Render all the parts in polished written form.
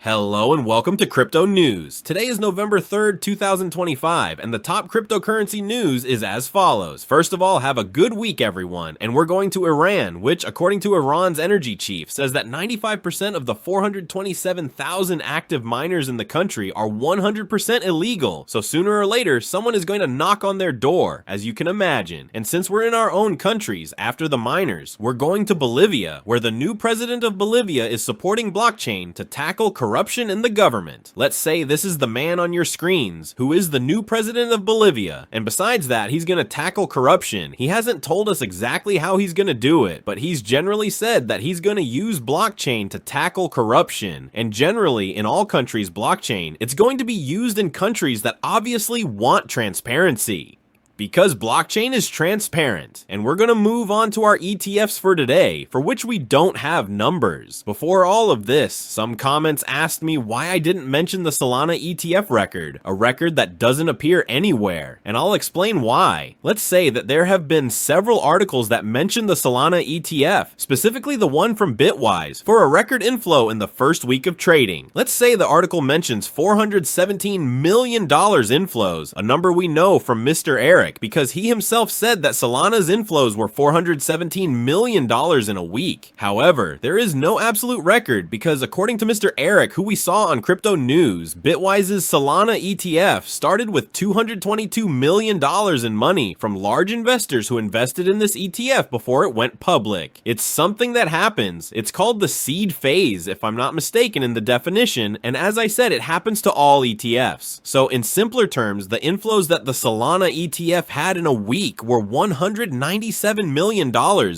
Hello and welcome to Crypto News. Today is November 3rd, 2025, and the top cryptocurrency news is as follows. First of all, have a good week everyone, and we're going to Iran, which according to Iran's energy chief says that 95% of the 427,000 active miners in the country are 100% illegal. So sooner or later, someone is going to knock on their door, as you can imagine. And since we're in our own countries, after the miners, we're going to Bolivia, where the new president of Bolivia is supporting blockchain to tackle corruption in the government. Let's say this is the man on your screens, who is the new president of Bolivia, and besides that, he's gonna tackle corruption. He hasn't told us exactly how he's gonna do it, but he's generally said that he's gonna use blockchain to tackle corruption, and generally, in all countries, blockchain, it's going to be used in countries that obviously want transparency. Because blockchain is transparent, and we're gonna move on to our ETFs for today, for which we don't have numbers. Before all of this, some comments asked me why I didn't mention the Solana ETF record, a record that doesn't appear anywhere, and I'll explain why. Let's say that there have been several articles that mention the Solana ETF, specifically the one from Bitwise, for a record inflow in the first week of trading. Let's say the article mentions $417 million inflows, a number we know from Mr. Eric, because he himself said that Solana's inflows were $417 million in a week. However, there is no absolute record because according to Mr. Eric, who we saw on Crypto News, Bitwise's Solana ETF started with $222 million in money from large investors who invested in this ETF before it went public. It's something that happens. It's called the seed phase, if I'm not mistaken in the definition, and as I said, it happens to all ETFs. So in simpler terms, the inflows that the Solana ETF had in a week were $197 million,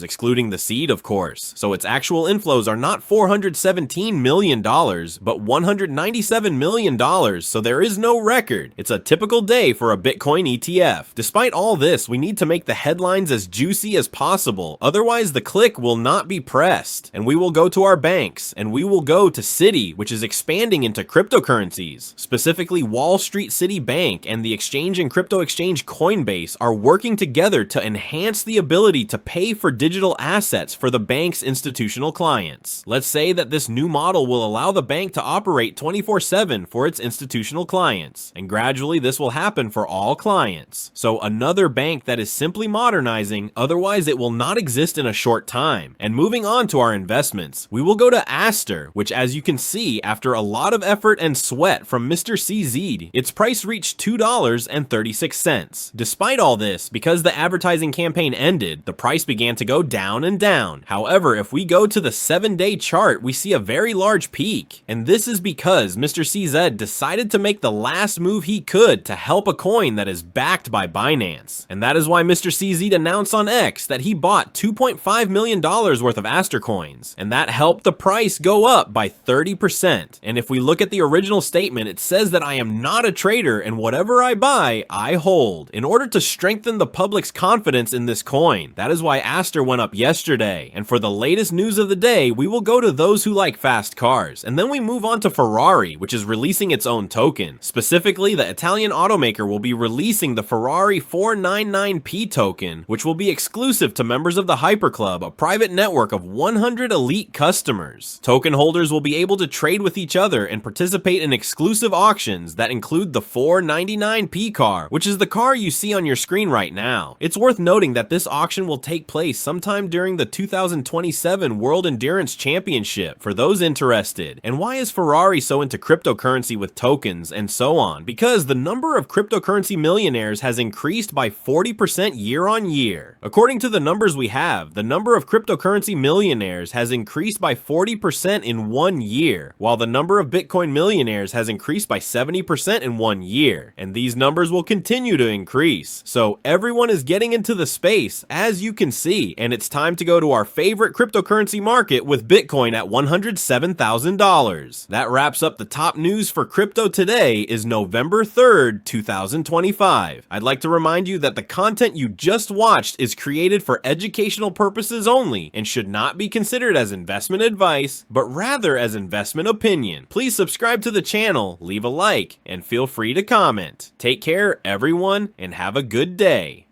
excluding the seed, of course. So its actual inflows are not $417 million, but $197 million, so there is no record. It's a typical day for a Bitcoin ETF. Despite all this, we need to make the headlines as juicy as possible, otherwise the click will not be pressed. And we will go to our banks, and we will go to Citi, which is expanding into cryptocurrencies. Specifically, Wall Street City Bank and the exchange and crypto exchange Coinbase are working together to enhance the ability to pay for digital assets for the bank's institutional clients. Let's say that this new model will allow the bank to operate 24/7 for its institutional clients, and gradually this will happen for all clients. So another bank that is simply modernizing, otherwise it will not exist in a short time. And moving on to our investments, we will go to Aster, which as you can see, after a lot of effort and sweat from Mr. CZ, its price reached $2.36. Despite all this, because the advertising campaign ended, the price began to go down and down. However, if we go to the 7-day chart, we see a very large peak. And this is because Mr. CZ decided to make the last move he could to help a coin that is backed by Binance. And that is why Mr. CZ announced on X that he bought $2.5 million worth of Aster coins. And that helped the price go up by 30%. And if we look at the original statement, it says that I am not a trader and whatever I buy, I hold. In order to strengthen the public's confidence in this coin. That is why Aster went up yesterday. And for the latest news of the day, we will go to those who like fast cars. And then we move on to Ferrari, which is releasing its own token. Specifically, the Italian automaker will be releasing the Ferrari 499P token, which will be exclusive to members of the Hyperclub, a private network of 100 elite customers. Token holders will be able to trade with each other and participate in exclusive auctions that include the 499P car, which is the car you see on your screen right now. It's worth noting that this auction will take place sometime during the 2027 World Endurance Championship for those interested. And why is Ferrari so into cryptocurrency with tokens and so on? Because the number of cryptocurrency millionaires has increased by 40% year on year. According to the numbers we have, the number of cryptocurrency millionaires has increased by 40% in 1 year, while the number of Bitcoin millionaires has increased by 70% in 1 year. And these numbers will continue to increase. So everyone is getting into the space, as you can see, and it's time to go to our favorite cryptocurrency market with Bitcoin at $107,000. That wraps up the top news for crypto today is November 3rd, 2025. I'd like to remind you that the content you just watched is created for educational purposes only and should not be considered as investment advice, but rather as investment opinion. Please subscribe to the channel, leave a like, and feel free to comment. Take care, everyone, and have a good day.